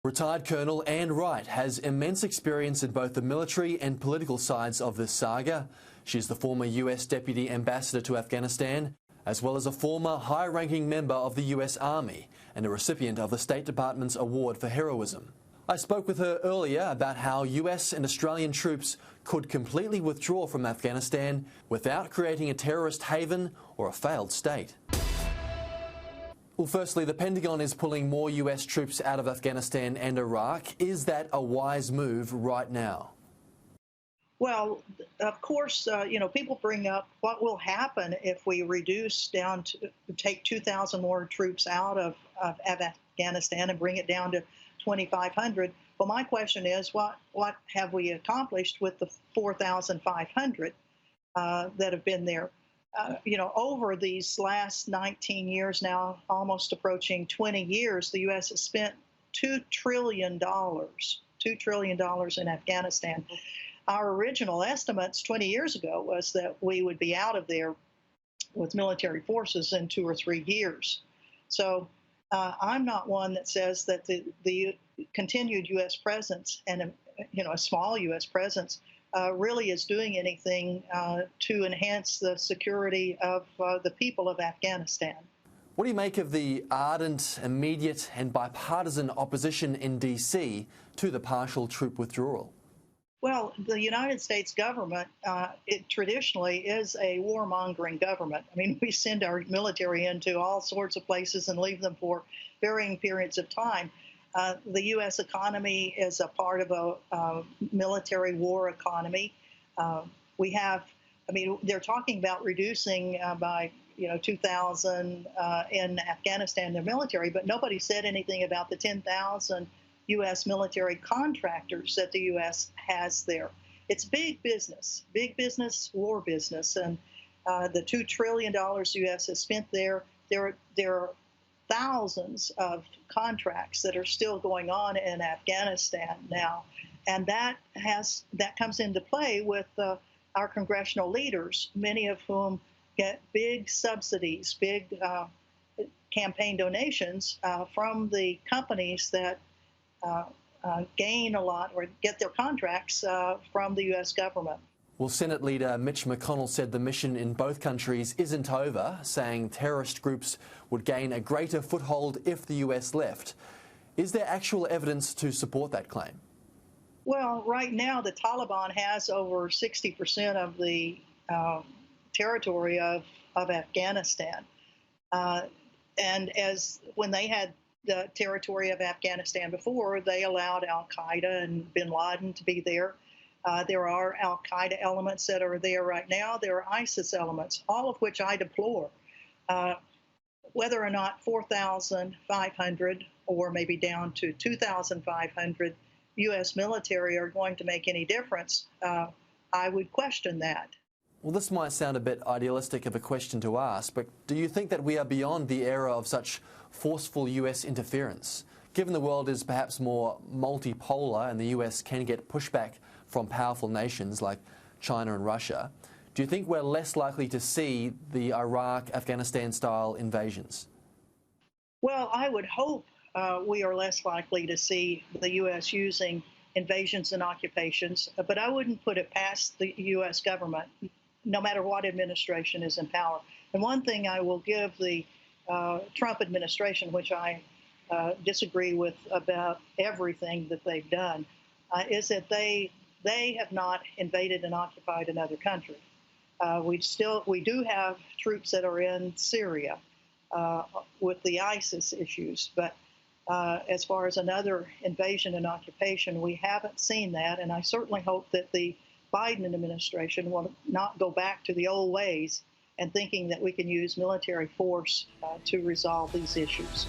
Retired Colonel Ann Wright has immense experience in both the military and political sides of this saga. She's the former US Deputy Ambassador to Afghanistan, as well as a former high-ranking member of the US Army and a recipient of the State Department's Award for Heroism. I spoke with her earlier about how US and Australian troops could completely withdraw from Afghanistan without creating a terrorist haven or a failed state. Well, firstly, the Pentagon is pulling more US troops out of Afghanistan and Iraq. Is that a wise move right now? Well, of course, people bring up what will happen if we reduce down to take 2,000 more troops out of Afghanistan and bring it down to 2,500. Well, my question is, what have we accomplished with the 4,500 that have been there? Over these last 19 years now, almost approaching 20 years, the U.S. has spent $2 trillion in Afghanistan. Our original estimates 20 years ago was that we would be out of there with military forces in 2 or 3 years. So I'm not one that says that the continued U.S. presence and a small U.S. presence really is doing anything to enhance the security of the people of Afghanistan. What do you make of the ardent, immediate and bipartisan opposition in D.C. to the partial troop withdrawal? Well, the United States government, it traditionally is a warmongering government. I mean, we send our military into all sorts of places and leave them for varying periods of time. The U.S. economy is a part of a military war economy. They're talking about reducing by 2,000 in Afghanistan, their military, but nobody said anything about the 10,000 U.S. military contractors that the U.S. has there. It's big business, war business, and the $2 trillion the U.S. has spent there are thousands of contracts that are still going on in Afghanistan now, and that comes into play with our congressional leaders, many of whom get big subsidies, big campaign donations from the companies that gain a lot or get their contracts from the U.S. government. Well, Senate Leader Mitch McConnell said the mission in both countries isn't over, saying terrorist groups would gain a greater foothold if the U.S. left. Is there actual evidence to support that claim? Well, right now the Taliban has over 60% of the territory of Afghanistan. And when they had the territory of Afghanistan before, they allowed al-Qaeda and bin Laden to be there. There are al-Qaeda elements that are there right now. There are ISIS elements, all of which I deplore. Whether or not 4,500 or maybe down to 2,500 U.S. military are going to make any difference, I would question that. Well, this might sound a bit idealistic of a question to ask, but do you think that we are beyond the era of such forceful U.S. interference? Given the world is perhaps more multipolar and the U.S. can get pushback from powerful nations like China and Russia, do you think we're less likely to see the Iraq-Afghanistan-style invasions? Well, I would hope we are less likely to see the U.S. using invasions and occupations, but I wouldn't put it past the U.S. government, no matter what administration is in power. And one thing I will give the Trump administration, which I disagree with about everything that they've done, is that they have not invaded and occupied another country. We do have troops that are in Syria with the ISIS issues, but as far as another invasion and occupation, we haven't seen that, and I certainly hope that the Biden administration will not go back to the old ways and thinking that we can use military force to resolve these issues.